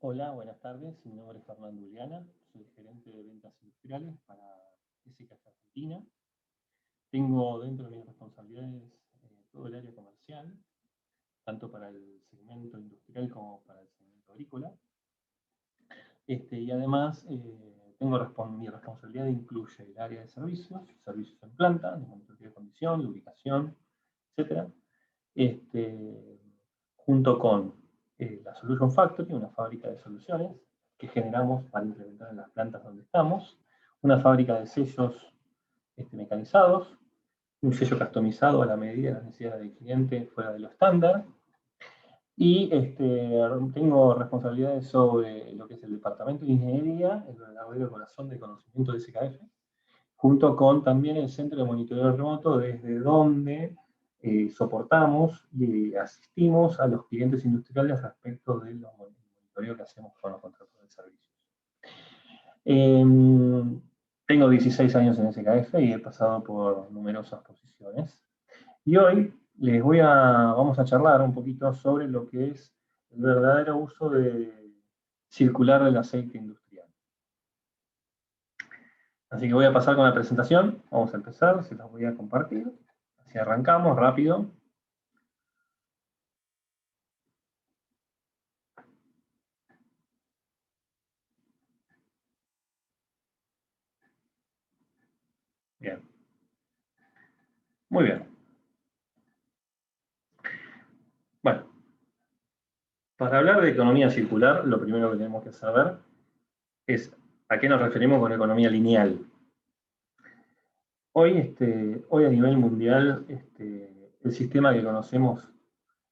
Hola, buenas tardes. Mi nombre es Fernando Uliana. Soy gerente de ventas industriales para SKF Argentina. Tengo dentro de mis responsabilidades todo el área comercial, tanto para el segmento industrial como para el segmento agrícola. Y además, mi responsabilidad incluye el área de servicios en planta, de monitoreo de condición, lubricación, etc. Junto con la Solution Factory, una fábrica de soluciones que generamos para implementar en las plantas donde estamos, una fábrica de sellos mecanizados, un sello customizado a la medida de las necesidades del cliente fuera de lo estándar, y tengo responsabilidades sobre lo que es el departamento de ingeniería, el verdadero corazón de conocimiento de SKF, junto con también el centro de monitoreo remoto, desde donde soportamos y asistimos a los clientes industriales respecto del monitoreo que hacemos con los contratos de servicios. Tengo 16 años en SKF y he pasado por numerosas posiciones. Y hoy vamos a charlar un poquito sobre lo que es el verdadero uso circular del aceite industrial. Así que voy a pasar con la presentación. Vamos a empezar, se las voy a compartir. Así arrancamos rápido. Bien. Muy bien. Bueno, para hablar de economía circular, lo primero que tenemos que saber es a qué nos referimos con economía lineal. Hoy a nivel mundial, el sistema que conocemos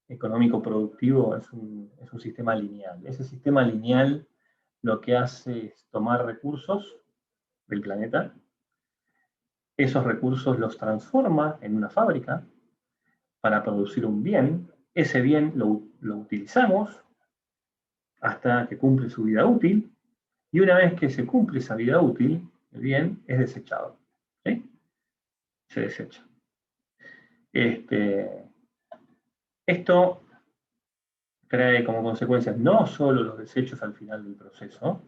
económico productivo es un sistema lineal. Ese sistema lineal lo que hace es tomar recursos del planeta, esos recursos los transforma en una fábrica para producir un bien, ese bien lo utilizamos hasta que cumple su vida útil, y una vez que se cumple esa vida útil, el bien es desechado. ¿Sí? Se desecha. Esto trae como consecuencia no solo los desechos al final del proceso,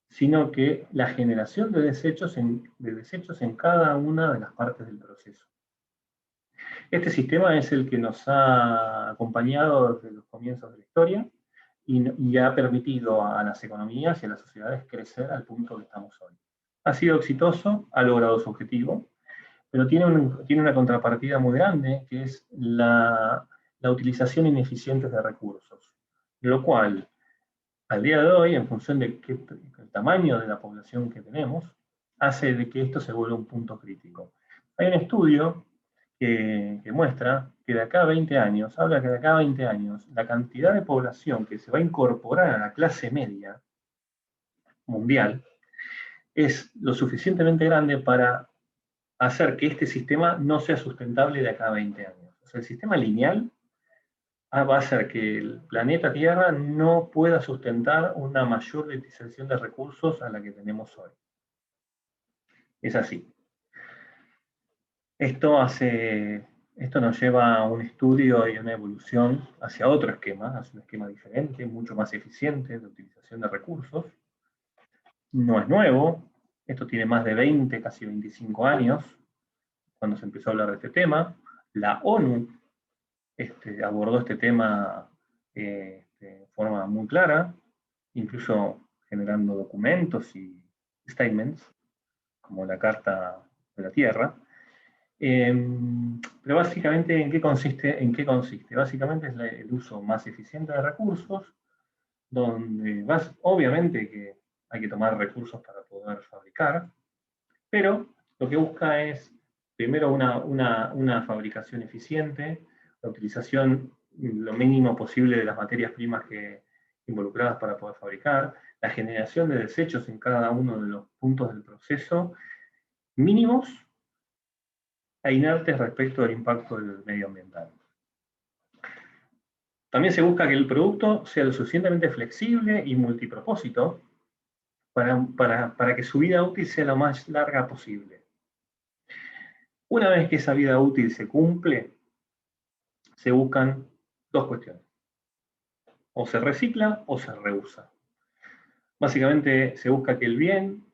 sino que la generación de desechos en cada una de las partes del proceso. Este sistema es el que nos ha acompañado desde los comienzos de la historia y ha permitido a las economías y a las sociedades crecer al punto que estamos hoy. Ha sido exitoso, ha logrado su objetivo, pero tiene una contrapartida muy grande, que es la utilización ineficiente de recursos, lo cual, al día de hoy, en función del tamaño de la población que tenemos, hace de que esto se vuelva un punto crítico. Hay un estudio que muestra que de acá a 20 años, habla que de acá a 20 años, la cantidad de población que se va a incorporar a la clase media mundial es lo suficientemente grande para hacer que este sistema no sea sustentable de acá a 20 años. O sea, el sistema lineal va a hacer que el planeta Tierra no pueda sustentar una mayor utilización de recursos a la que tenemos hoy. Es así. Esto nos lleva a un estudio y una evolución hacia otro esquema, hacia un esquema diferente, mucho más eficiente de utilización de recursos. No es nuevo, esto tiene más de 20, casi 25 años, cuando se empezó a hablar de este tema. La ONU abordó este tema de forma muy clara, incluso generando documentos y statements, como la Carta de la Tierra. Pero básicamente, ¿en qué consiste? Básicamente es el uso más eficiente de recursos, donde obviamente que hay que tomar recursos para poder fabricar, pero lo que busca es, primero, una fabricación eficiente, la utilización lo mínimo posible de las materias primas involucradas para poder fabricar, la generación de desechos en cada uno de los puntos del proceso, mínimos e inertes respecto del impacto del medio ambiental. También se busca que el producto sea lo suficientemente flexible y multipropósito para que su vida útil sea lo más larga posible. Una vez que esa vida útil se cumple, se buscan dos cuestiones. O se recicla o se reusa. Básicamente se busca que el bien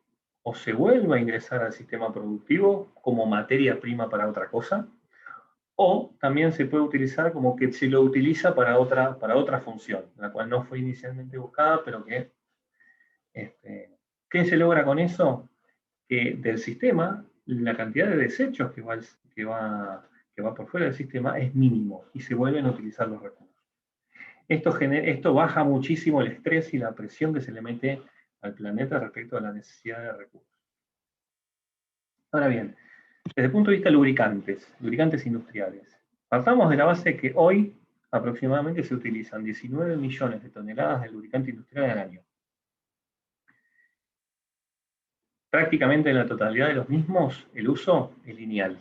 o se vuelva a ingresar al sistema productivo como materia prima para otra cosa, o también se puede utilizar como que se lo utiliza para otra función, la cual no fue inicialmente buscada, pero que, ¿qué se logra con eso? Que del sistema, la cantidad de desechos que va por fuera del sistema es mínimo y se vuelven a utilizar los recursos. Esto baja muchísimo el estrés y la presión que se le mete al planeta respecto a la necesidad de recursos. Ahora bien, desde el punto de vista de lubricantes industriales, partamos de la base que hoy aproximadamente se utilizan 19 millones de toneladas de lubricante industrial al año. Prácticamente en la totalidad de los mismos, el uso es lineal.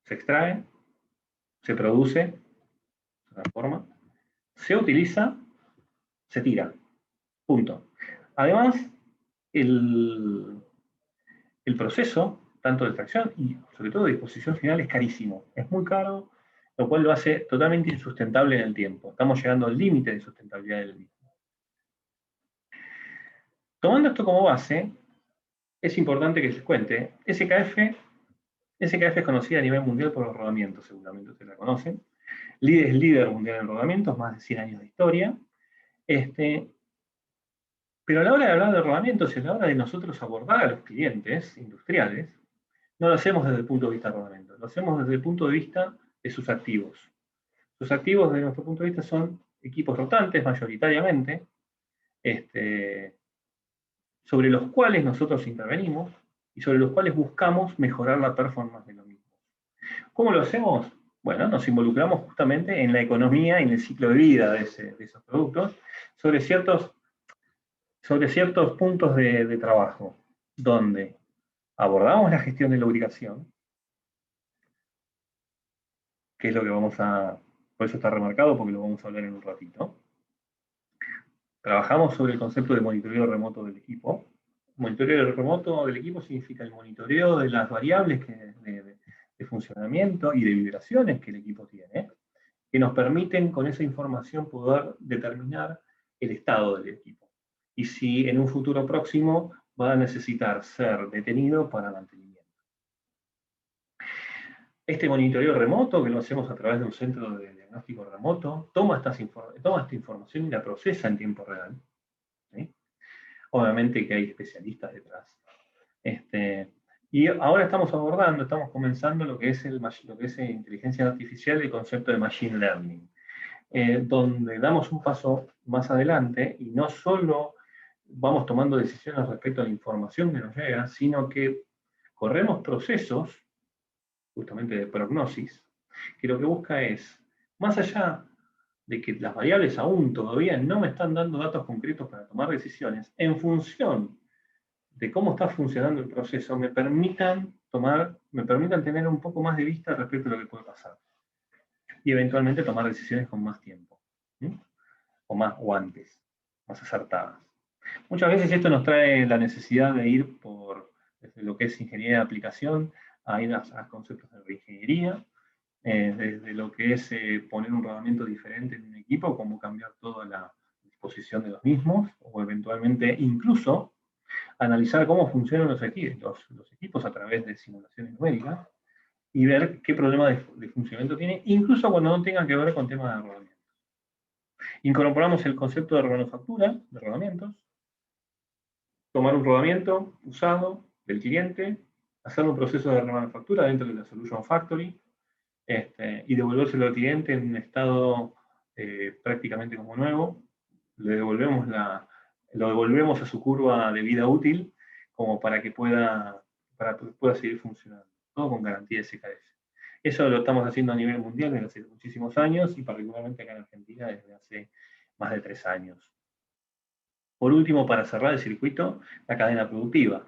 Se extrae, se produce, se transforma, se utiliza, se tira. Punto. Además, el proceso, tanto de extracción y sobre todo de disposición final, es carísimo. Es muy caro, lo cual lo hace totalmente insustentable en el tiempo. Estamos llegando al límite de sustentabilidad del mismo. Tomando esto como base, es importante que les cuente, SKF es conocida a nivel mundial por los rodamientos, seguramente ustedes la conocen. Es líder mundial en rodamientos, más de 100 años de historia. Pero a la hora de hablar de rodamientos y a la hora de nosotros abordar a los clientes industriales, no lo hacemos desde el punto de vista de rodamientos, lo hacemos desde el punto de vista de sus activos. Sus activos, desde nuestro punto de vista, son equipos rotantes, mayoritariamente, sobre los cuales nosotros intervenimos y sobre los cuales buscamos mejorar la performance de los mismos. ¿Cómo lo hacemos? Bueno, nos involucramos justamente en la economía y en el ciclo de vida de esos productos sobre ciertos puntos de trabajo, donde abordamos la gestión de lubricación, que es lo que por eso está remarcado, porque lo vamos a hablar en un ratito. Trabajamos sobre el concepto de monitoreo remoto del equipo. Monitoreo remoto del equipo significa el monitoreo de las variables de funcionamiento y de vibraciones que el equipo tiene, que nos permiten con esa información poder determinar el estado del equipo. Y si en un futuro próximo va a necesitar ser detenido para mantenimiento. Este monitoreo remoto, que lo hacemos a través de un centro de diagnóstico remoto, toma esta información y la procesa en tiempo real. ¿Sí? Obviamente que hay especialistas detrás. Y ahora estamos comenzando lo que es inteligencia artificial, el concepto de machine learning, donde damos un paso más adelante y no solo vamos tomando decisiones respecto a la información que nos llega, sino que corremos procesos justamente de prognosis, que lo que busca es, más allá de que las variables aún todavía no me están dando datos concretos para tomar decisiones, en función de cómo está funcionando el proceso, me permitan tener un poco más de vista respecto a lo que puede pasar. Y eventualmente tomar decisiones con más tiempo, ¿sí? o antes, más acertadas. Muchas veces esto nos trae la necesidad de ir desde lo que es ingeniería de aplicación, a ir a conceptos de reingeniería, desde lo que es poner un rodamiento diferente en un equipo, cómo cambiar toda la disposición de los mismos, o eventualmente incluso analizar cómo funcionan los equipos a través de simulaciones numéricas y ver qué problema de funcionamiento tiene, incluso cuando no tengan que ver con temas de rodamientos. Incorporamos el concepto de remanufactura de rodamientos, tomar un rodamiento usado del cliente, hacer un proceso de remanufactura dentro de la Solution Factory, y devolvérselo al cliente en un estado prácticamente como nuevo. Lo devolvemos a su curva de vida útil como para que pueda seguir funcionando. Todo con garantía de SKF. Eso lo estamos haciendo a nivel mundial desde hace muchísimos años y particularmente acá en Argentina desde hace más de 3 años. Por último, para cerrar el circuito, la cadena productiva,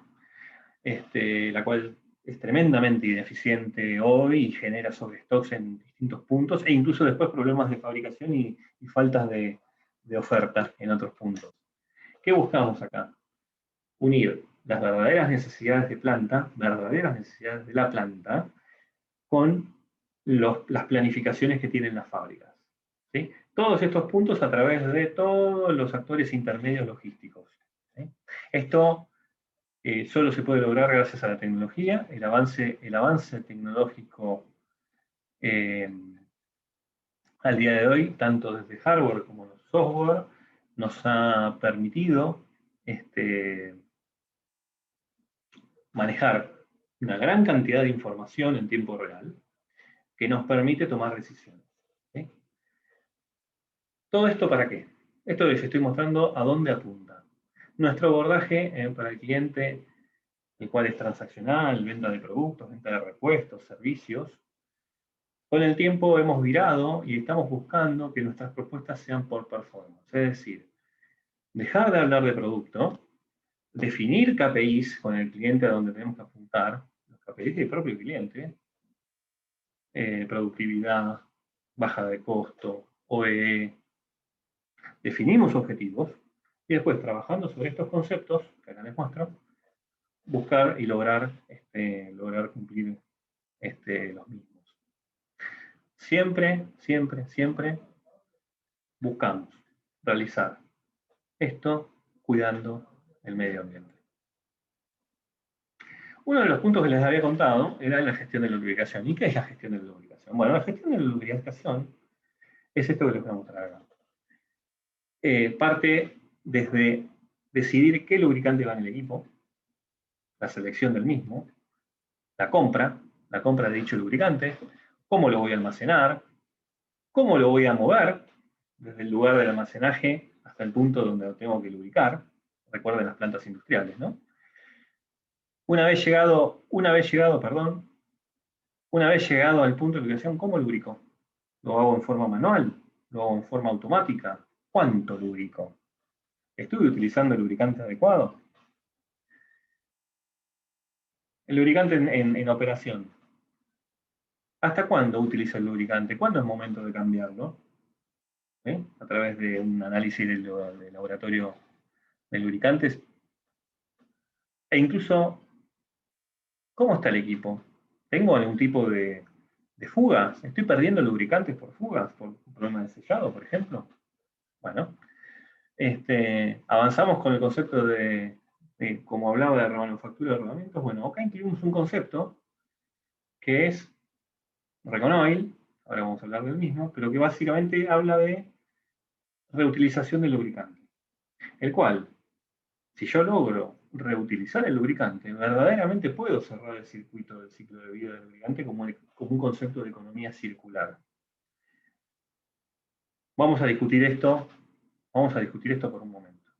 la cual es tremendamente ineficiente hoy y genera sobrestocks en distintos puntos e incluso después problemas de fabricación y faltas de oferta en otros puntos. ¿Qué buscamos acá? Unir las verdaderas necesidades de planta, verdaderas necesidades de la planta, con las planificaciones que tienen las fábricas. ¿Sí? Todos estos puntos a través de todos los actores intermedios logísticos. ¿Sí? Esto solo se puede lograr gracias a la tecnología. El avance tecnológico al día de hoy, tanto desde hardware como los software, nos ha permitido manejar una gran cantidad de información en tiempo real que nos permite tomar decisiones. ¿Sí? ¿Todo esto para qué? Esto les estoy mostrando a dónde apunta. Nuestro abordaje para el cliente, el cual es transaccional, venta de productos, venta de repuestos, servicios. Con el tiempo hemos virado y estamos buscando que nuestras propuestas sean por performance. Es decir, dejar de hablar de producto, definir KPIs con el cliente a donde tenemos que apuntar, los KPIs del propio cliente, productividad, baja de costo, OEE. Definimos objetivos y después, trabajando sobre estos conceptos, que acá les muestro, buscar y lograr cumplir los mismos. Siempre, siempre, siempre buscamos realizar esto cuidando el medio ambiente. Uno de los puntos que les había contado era la gestión de la lubricación. ¿Y qué es la gestión de la lubricación? Bueno, la gestión de la lubricación es esto que les voy a mostrar acá. Parte desde decidir qué lubricante va en el equipo, la selección del mismo, la compra de dicho lubricante, cómo lo voy a almacenar, cómo lo voy a mover desde el lugar del almacenaje hasta el punto donde lo tengo que lubricar. Recuerden las plantas industriales, ¿no? Una vez llegado al punto de lubricación, ¿cómo lubrico? ¿Lo hago en forma manual? ¿Lo hago en forma automática? ¿Cuánto lubrico? ¿Estoy utilizando el lubricante adecuado? El lubricante en operación. ¿Hasta cuándo utilizo el lubricante? ¿Cuándo es momento de cambiarlo? A través de un análisis del laboratorio de lubricantes. E incluso, ¿cómo está el equipo? ¿Tengo algún tipo de fugas? ¿Estoy perdiendo lubricantes por fugas? ¿Por un problema de sellado, por ejemplo? Bueno, avanzamos con el concepto como hablaba de remanufactura de rodamientos. Bueno, acá incluimos un concepto que es Reconoil, ahora vamos a hablar del mismo, pero que básicamente habla de reutilización del lubricante. El cual, si yo logro reutilizar el lubricante, verdaderamente puedo cerrar el circuito del ciclo de vida del lubricante como un concepto de economía circular. Vamos a discutir esto por un momento.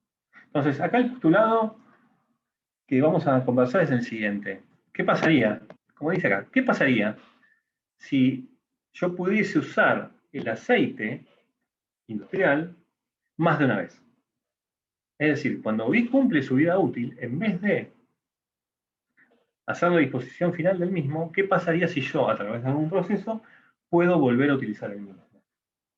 Entonces, acá el postulado que vamos a conversar es el siguiente. ¿Qué pasaría? Como dice acá, ¿qué pasaría si yo pudiese usar el aceite industrial más de una vez? Es decir, cuando cumple su vida útil, en vez de hacer la disposición final del mismo, ¿qué pasaría si yo, a través de algún proceso, puedo volver a utilizar el mismo?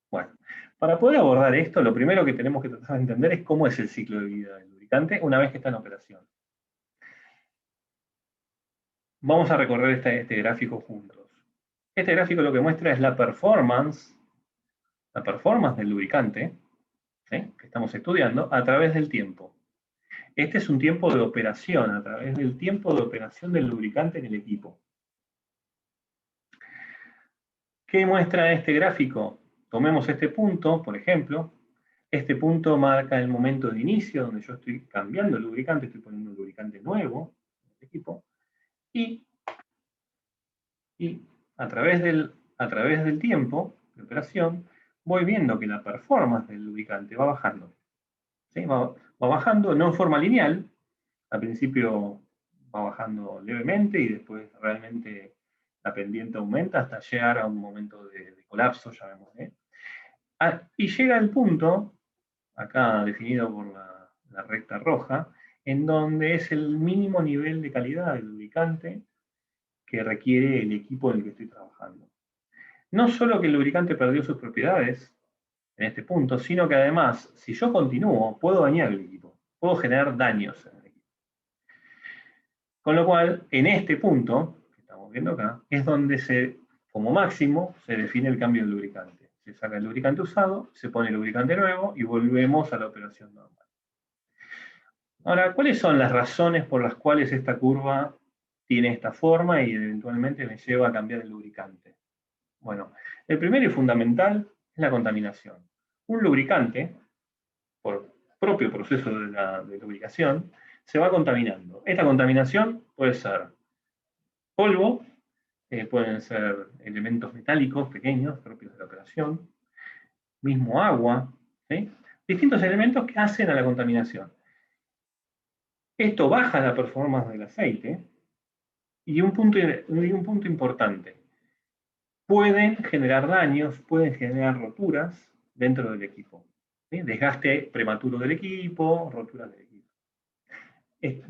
Bueno, para poder abordar esto, lo primero que tenemos que tratar de entender es cómo es el ciclo de vida del lubricante una vez que está en operación. Vamos a recorrer este gráfico juntos. Este gráfico lo que muestra es la performance del lubricante, ¿sí?, que estamos estudiando, a través del tiempo. Este es un tiempo de operación, a través del tiempo de operación del lubricante en el equipo. ¿Qué muestra este gráfico? Tomemos este punto, por ejemplo. Este punto marca el momento de inicio, donde yo estoy cambiando el lubricante, estoy poniendo un lubricante nuevo en el equipo. Y a través del tiempo de operación, voy viendo que la performance del lubricante va bajando. ¿Sí? Va bajando, no en forma lineal. Al principio va bajando levemente y después realmente la pendiente aumenta hasta llegar a un momento de colapso, llamémosle. Y llega el punto, acá definido por la recta roja, en donde es el mínimo nivel de calidad del lubricante que requiere el equipo en el que estoy trabajando. No solo que el lubricante perdió sus propiedades en este punto, sino que además, si yo continúo, puedo dañar el equipo, puedo generar daños en el equipo. Con lo cual, en este punto, que estamos viendo acá, es donde como máximo se define el cambio del lubricante. se saca el lubricante usado, se pone el lubricante nuevo y volvemos a la operación normal. Ahora, ¿cuáles son las razones por las cuales esta curva tiene esta forma y eventualmente me lleva a cambiar el lubricante? Bueno, el primero y fundamental es la contaminación. Un lubricante, por propio proceso de lubricación, se va contaminando. Esta contaminación puede ser polvo, pueden ser elementos metálicos pequeños propios de la operación, mismo agua, ¿sí? Distintos elementos que hacen a la contaminación. Esto baja la performance del aceite y un punto importante, pueden generar daños, pueden generar roturas dentro del equipo. ¿Sí? Desgaste prematuro del equipo, roturas del equipo.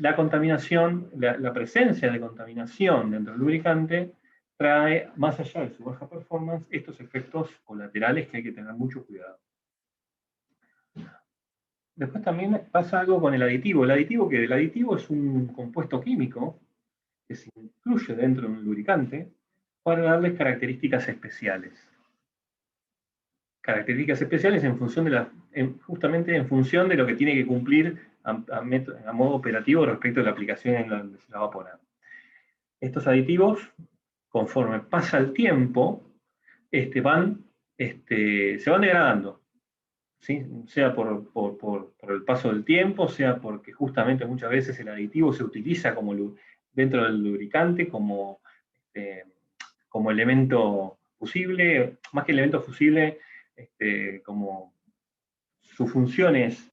La contaminación, la presencia de contaminación dentro del lubricante trae, más allá de su baja performance, estos efectos colaterales que hay que tener mucho cuidado. Después también pasa algo con el aditivo. El aditivo es un compuesto químico que se incluye dentro de un lubricante para darles características especiales. Características especiales en función justamente en función de lo que tiene que cumplir a modo operativo respecto a la aplicación en donde se la va a poner. Estos aditivos, conforme pasa el tiempo, se van degradando. ¿Sí? Sea por el paso del tiempo, sea porque justamente muchas veces el aditivo se utiliza dentro del lubricante como elemento fusible, más que elemento fusible, como su función es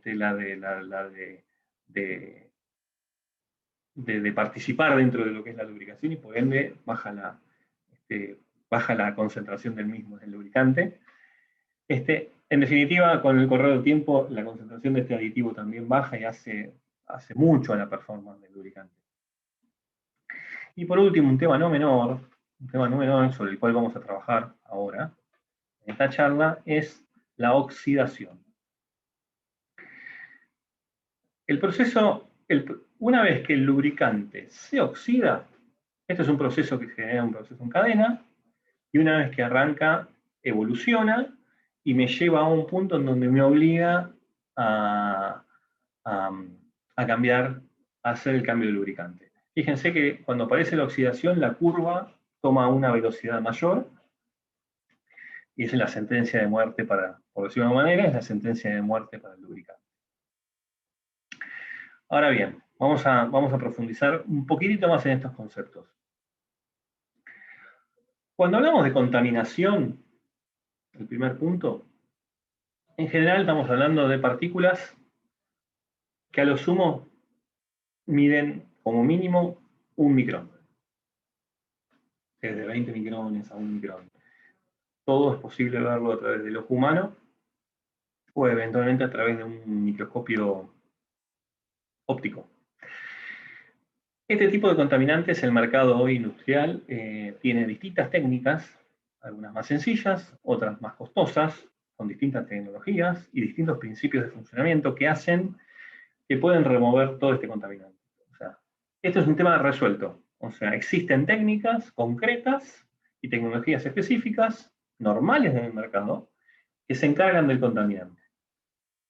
la de participar dentro de lo que es la lubricación y por ende baja la concentración del mismo, del lubricante. En definitiva, con el correr del tiempo, la concentración de este aditivo también baja y hace mucho a la performance del lubricante. Y por último, un tema no menor sobre el cual vamos a trabajar ahora, en esta charla, es la oxidación. El proceso, una vez que el lubricante se oxida, este es un proceso que genera un proceso en cadena, y una vez que arranca, evoluciona y me lleva a un punto en donde me obliga a cambiar, a hacer el cambio de lubricante. Fíjense que cuando aparece la oxidación, la curva toma una velocidad mayor, y esa es la sentencia de muerte por decirlo de alguna manera, es la sentencia de muerte para el lubricante. Ahora bien, vamos a profundizar un poquitito más en estos conceptos. Cuando hablamos de contaminación, el primer punto, en general estamos hablando de partículas que a lo sumo miden como mínimo 1 micrón. Desde 20 micrones a 1 micrón. Todo es posible verlo a través del ojo humano o eventualmente a través de un microscopio óptico. Este tipo de contaminantes, el mercado hoy industrial tiene distintas técnicas, algunas más sencillas, otras más costosas, con distintas tecnologías y distintos principios de funcionamiento que hacen que pueden remover todo este contaminante. O sea, esto es un tema resuelto. O sea, existen técnicas concretas y tecnologías específicas, normales en el mercado, que se encargan del contaminante.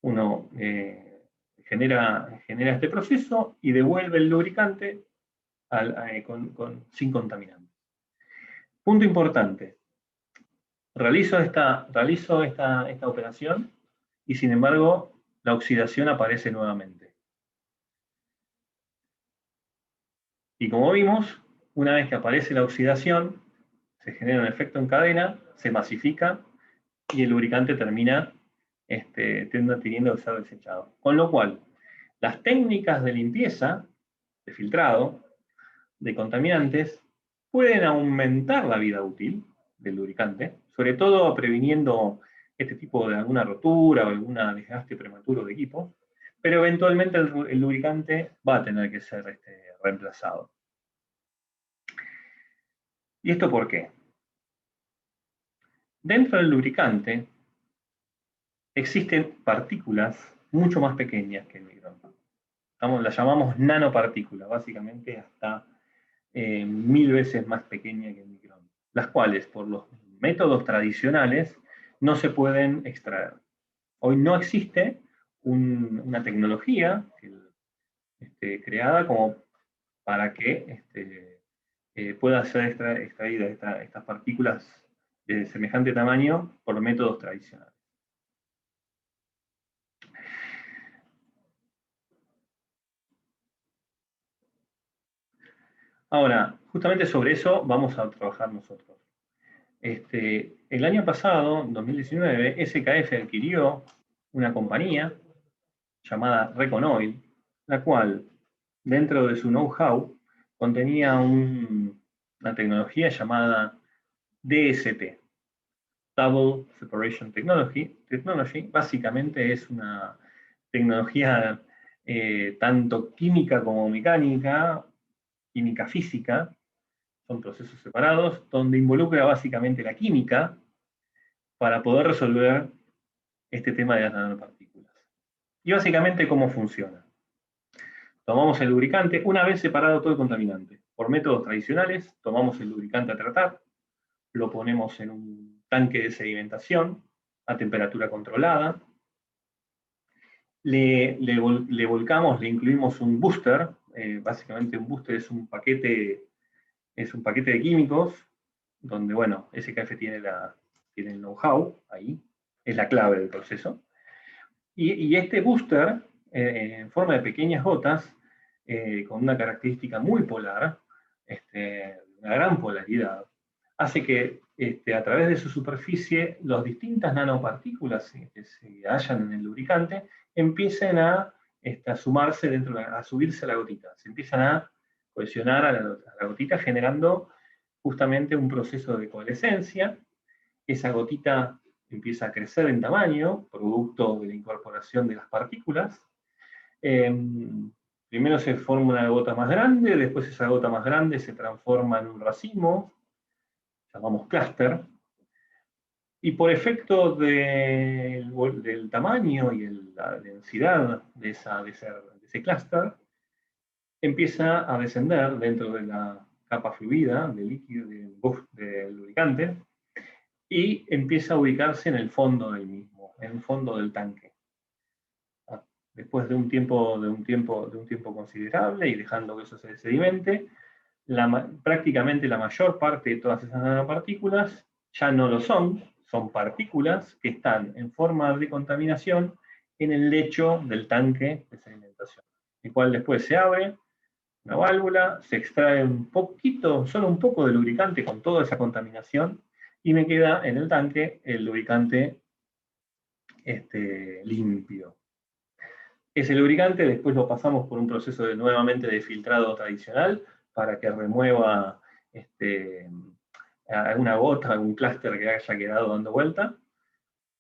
Uno genera este proceso y devuelve el lubricante sin contaminante. Punto importante. Realizo esta operación y sin embargo la oxidación aparece nuevamente. Y como vimos, una vez que aparece la oxidación, se genera un efecto en cadena, se masifica y el lubricante termina teniendo que ser desechado. Con lo cual, las técnicas de limpieza, de filtrado, de contaminantes, pueden aumentar la vida útil del lubricante, sobre todo previniendo este tipo de alguna rotura o algún desgaste prematuro de equipo, pero eventualmente el lubricante va a tener que ser reemplazado. ¿Y esto por qué? Dentro del lubricante existen partículas mucho más pequeñas que el micrón. Las llamamos nanopartículas, básicamente hasta 1000 veces más pequeña que el micrón. Las cuales, por los métodos tradicionales, no se pueden extraer. Hoy no existe una tecnología creada como para que pueda ser extraída estas partículas de semejante tamaño por métodos tradicionales. Ahora, justamente sobre eso vamos a trabajar nosotros. El año pasado, en 2019, SKF adquirió una compañía llamada Reconoil, la cual, dentro de su know-how, contenía una tecnología llamada DST, Double Separation Technology. Básicamente es una tecnología tanto química como mecánica, química física, son procesos separados, donde involucra básicamente la química para poder resolver este tema de las nanopartículas. Y básicamente, ¿cómo funciona? Tomamos el lubricante, una vez separado todo el contaminante. Por métodos tradicionales, tomamos el lubricante a tratar, lo ponemos en un tanque de sedimentación a temperatura controlada, le volcamos, le incluimos un booster, básicamente un booster es un paquete de químicos, donde, bueno, SKF tiene el know-how ahí, es la clave del proceso. Y este booster, en forma de pequeñas gotas, con una característica muy polar, una gran polaridad, hace que a través de su superficie las distintas nanopartículas que se hallan en el lubricante empiecen a sumarse a subirse a la gotita, se empiezan a cohesionar a la gotita, generando justamente un proceso de coalescencia. Esa gotita empieza a crecer en tamaño, producto de la incorporación de las partículas. Primero se forma una gota más grande, después esa gota más grande se transforma en un racimo, llamamos clúster, y por efecto del tamaño y la densidad de ese clúster, empieza a descender dentro de la capa fluida del líquido del lubricante y empieza a ubicarse en el fondo del mismo, en el fondo del tanque. Después de un tiempo considerable y dejando que eso se sedimente, prácticamente la mayor parte de todas esas nanopartículas ya no lo son partículas que están en forma de contaminación en el lecho del tanque de sedimentación, el cual después se abre una válvula, se extrae solo un poco de lubricante con toda esa contaminación, y me queda en el tanque el lubricante limpio. Ese lubricante después lo pasamos por un proceso nuevamente de filtrado tradicional para que remueva alguna gota, algún clúster que haya quedado dando vuelta,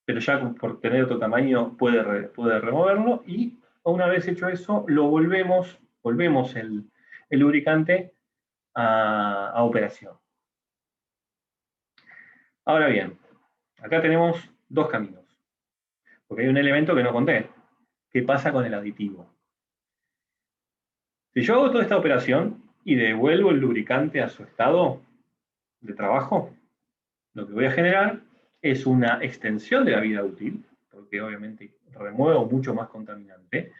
pero ya por tener otro tamaño puede removerlo, y una vez hecho eso, volvemos el lubricante a operación. Ahora bien, acá tenemos dos caminos, porque hay un elemento que no conté. ¿Qué pasa con el aditivo? Si yo hago toda esta operación y devuelvo el lubricante a su estado de trabajo, lo que voy a generar es una extensión de la vida útil, porque obviamente remuevo mucho más contaminante,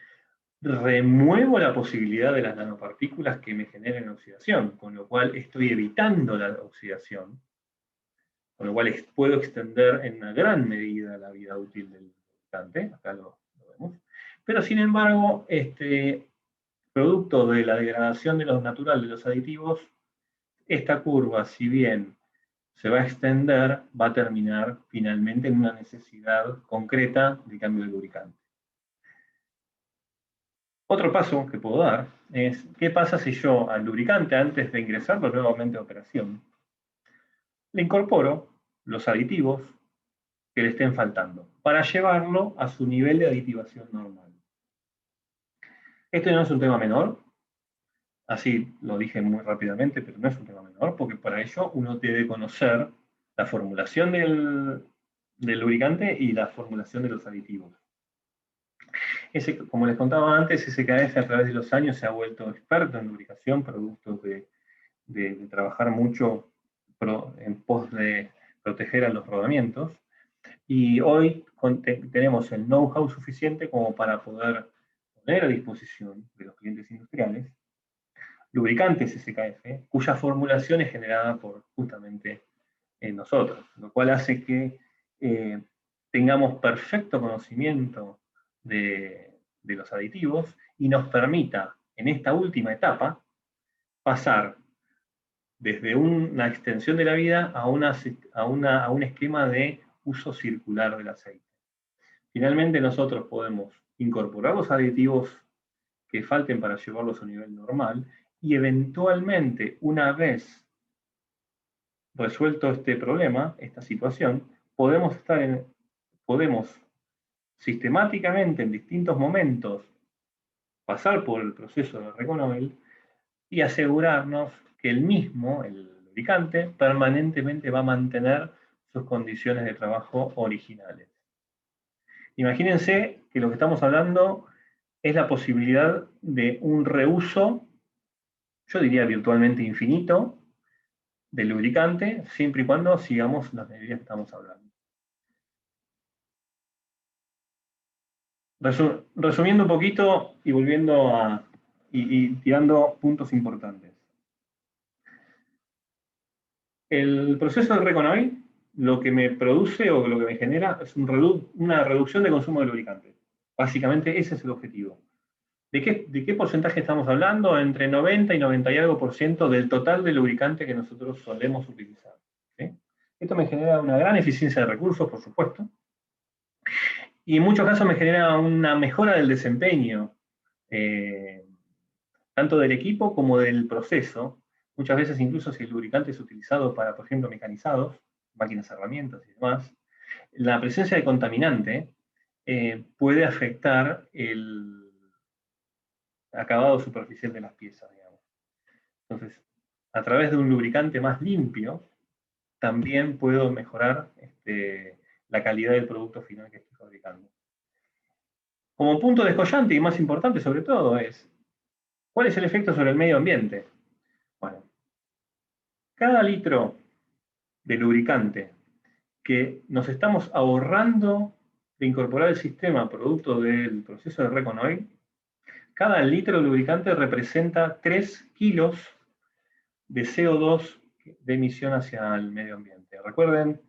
remuevo la posibilidad de las nanopartículas que me generen oxidación, con lo cual estoy evitando la oxidación, con lo cual puedo extender en una gran medida la vida útil del lubricante, acá lo vemos, pero sin embargo, producto de la degradación de lo natural de los aditivos, esta curva, si bien se va a extender, va a terminar finalmente en una necesidad concreta de cambio de lubricante. Otro paso que puedo dar es, ¿qué pasa si yo al lubricante, antes de ingresarlo nuevamente a operación, le incorporo los aditivos que le estén faltando, para llevarlo a su nivel de aditivación normal? Este no es un tema menor, así lo dije muy rápidamente, pero no es un tema menor, porque para ello uno debe conocer la formulación del lubricante y la formulación de los aditivos. Como les contaba antes, SKF a través de los años se ha vuelto experto en lubricación, producto de trabajar mucho en pos de proteger a los rodamientos. Y hoy tenemos el know-how suficiente como para poder poner a disposición de los clientes industriales lubricantes SKF, cuya formulación es generada por justamente nosotros, lo cual hace que tengamos perfecto conocimiento de los aditivos y nos permita, en esta última etapa, pasar desde una extensión de la vida a un esquema de uso circular del aceite. Finalmente nosotros podemos incorporar los aditivos que falten para llevarlos a un nivel normal y eventualmente, una vez resuelto este problema, esta situación, podemos sistemáticamente en distintos momentos pasar por el proceso de RECONOIL y asegurarnos que el mismo, el lubricante, permanentemente va a mantener sus condiciones de trabajo originales. Imagínense que lo que estamos hablando es la posibilidad de un reuso, yo diría virtualmente infinito, del lubricante, siempre y cuando sigamos las medidas que estamos hablando. Resumiendo un poquito y volviendo y tirando puntos importantes. El proceso de RECONOIL lo que me produce o lo que me genera es una reducción de consumo de lubricante. Básicamente ese es el objetivo. ¿De qué porcentaje estamos hablando? Entre 90 y 90 y algo % del total de lubricante que nosotros solemos utilizar. ¿Sí? Esto me genera una gran eficiencia de recursos, por supuesto, y en muchos casos me genera una mejora del desempeño, tanto del equipo como del proceso. Muchas veces incluso si el lubricante es utilizado para, por ejemplo, mecanizados, máquinas, herramientas y demás, la presencia de contaminante puede afectar el acabado superficial de las piezas, digamos. Entonces, a través de un lubricante más limpio, también puedo mejorar la calidad del producto final que estoy fabricando. Como punto descollante y más importante sobre todo es, ¿cuál es el efecto sobre el medio ambiente? Bueno, cada litro de lubricante que nos estamos ahorrando de incorporar el sistema producto del proceso de RECONOIL, cada litro de lubricante representa 3 kilos de CO2 de emisión hacia el medio ambiente. Recuerden,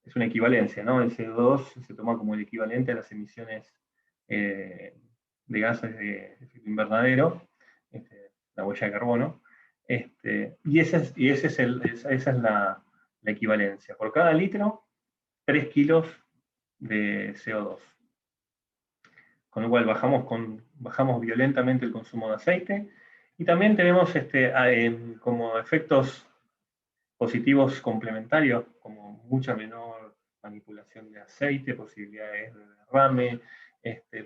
es una equivalencia, ¿no? El CO2 se toma como el equivalente a las emisiones de gases de efecto invernadero, la huella de carbono, y esa es la equivalencia. Por cada litro, 3 kilos de CO2. Con lo cual bajamos violentamente el consumo de aceite y también tenemos como efectos positivos complementarios, como mucha menor manipulación de aceite, posibilidades de derrame,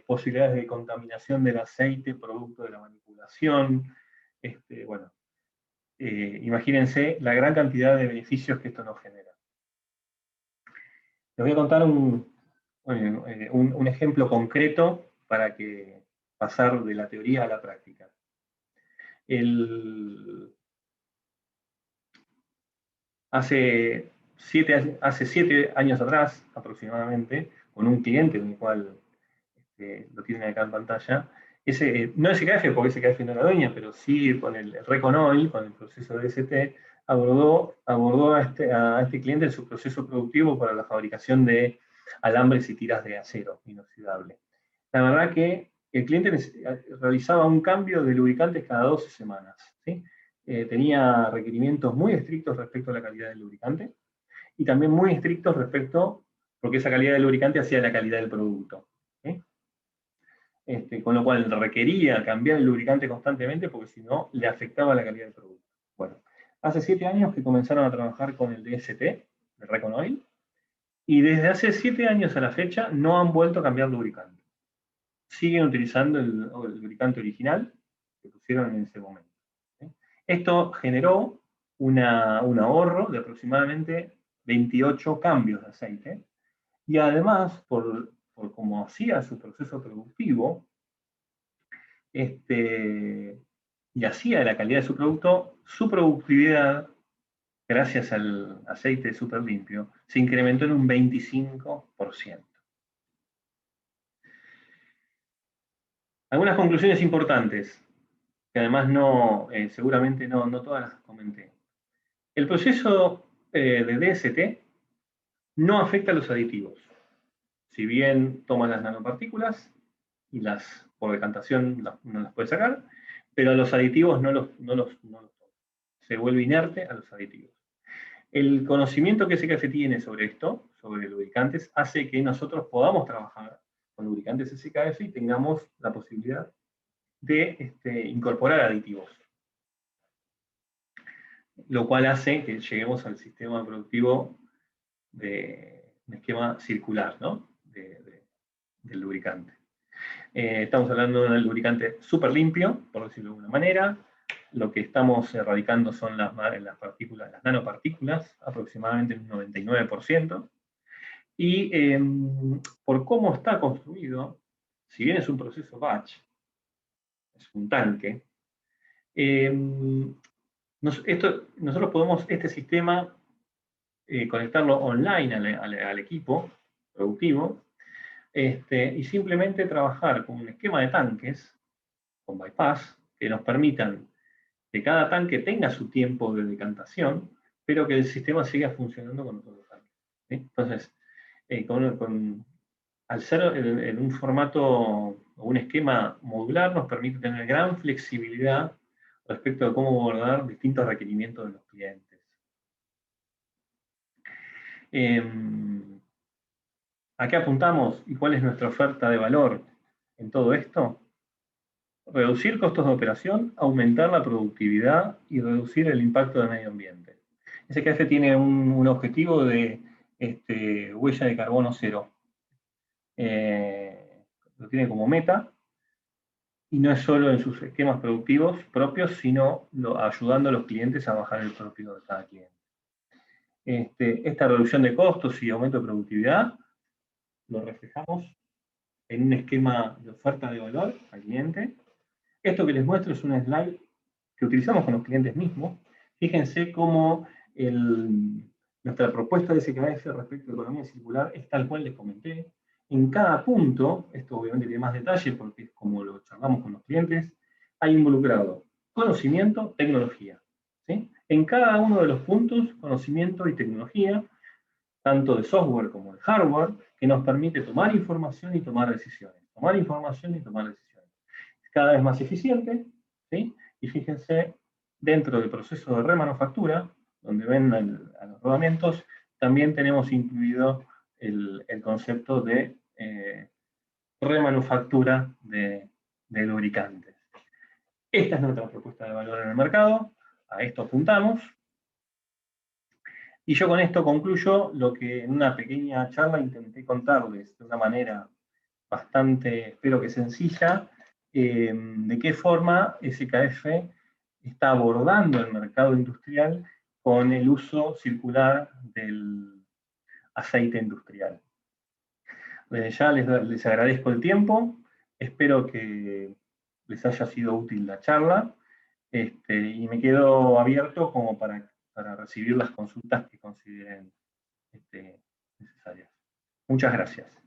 posibilidades de contaminación del aceite producto de la manipulación. Bueno, imagínense la gran cantidad de beneficios que esto nos genera. Les voy a contar un ejemplo concreto para que pasar de la teoría a la práctica. Hace 7 años atrás, aproximadamente, con un cliente con el cual lo tienen acá en pantalla, no SKF, porque SKF no era dueña, pero sí con el RECONOIL, con el proceso de DST, abordó a este cliente en su proceso productivo para la fabricación de alambres y tiras de acero inoxidable. La verdad que el cliente realizaba un cambio de lubricantes cada 12 semanas. ¿Sí? Tenía requerimientos muy estrictos respecto a la calidad del lubricante y también muy estrictos respecto, porque esa calidad del lubricante hacía la calidad del producto. ¿Sí? Con lo cual requería cambiar el lubricante constantemente porque si no le afectaba la calidad del producto. Bueno, hace 7 años que comenzaron a trabajar con el DST, el RECONOIL, y desde hace 7 años a la fecha no han vuelto a cambiar lubricante. Siguen utilizando el lubricante original que pusieron en ese momento. ¿Sí? Esto generó un ahorro de aproximadamente 28 cambios de aceite, y además, por cómo hacía su proceso productivo, y hacía de la calidad de su producto, su productividad, gracias al aceite súper limpio, se incrementó en un 25%. Algunas conclusiones importantes, que además seguramente no todas las comenté. El proceso de DST no afecta a los aditivos. Si bien toma las nanopartículas y por decantación no las puede sacar, pero a los aditivos no los toma. Se vuelve inerte a los aditivos. El conocimiento que SKF tiene sobre esto, sobre lubricantes, hace que nosotros podamos trabajar con lubricantes SKF y tengamos la posibilidad de incorporar aditivos. Lo cual hace que lleguemos al sistema productivo de esquema circular, ¿no? Del lubricante. Estamos hablando de un lubricante súper limpio, por decirlo de alguna manera. Lo que estamos erradicando son las partículas, las nanopartículas, aproximadamente un 99%. Y por cómo está construido, si bien es un proceso batch, es un tanque, nosotros podemos este sistema conectarlo online al equipo productivo y simplemente trabajar con un esquema de tanques, con bypass, que nos permitan que cada tanque tenga su tiempo de decantación, pero que el sistema siga funcionando con todos los tanques. ¿Sí? Entonces, al ser en un formato o un esquema modular, nos permite tener gran flexibilidad respecto a cómo abordar distintos requerimientos de los clientes. ¿A qué apuntamos y cuál es nuestra oferta de valor en todo esto? Reducir costos de operación, aumentar la productividad y reducir el impacto del medio ambiente. SKF tiene un objetivo de huella de carbono cero. Lo tiene como meta, y no es solo en sus esquemas productivos propios, sino ayudando a los clientes a bajar el propio de cada cliente. Esta reducción de costos y aumento de productividad lo reflejamos en un esquema de oferta de valor al cliente. Esto que les muestro es un slide que utilizamos con los clientes mismos. Fíjense cómo nuestra propuesta de SKF respecto a la economía circular es tal cual les comenté. En cada punto, esto obviamente tiene más detalle porque es como lo charlamos con los clientes, hay involucrado conocimiento, tecnología. ¿Sí? En cada uno de los puntos, conocimiento y tecnología, tanto de software como de hardware, que nos permite tomar información y tomar decisiones. Tomar información y tomar decisiones. Cada vez más eficiente, ¿sí? Y fíjense, dentro del proceso de remanufactura, donde ven a los rodamientos, también tenemos incluido el concepto de remanufactura de lubricantes. Esta es nuestra propuesta de valor en el mercado, a esto apuntamos. Y yo con esto concluyo lo que en una pequeña charla intenté contarles de una manera bastante, espero que sencilla, de qué forma SKF está abordando el mercado industrial con el uso circular del aceite industrial. Ya les agradezco el tiempo, espero que les haya sido útil la charla, y me quedo abierto como para recibir las consultas que consideren necesarias. Muchas gracias.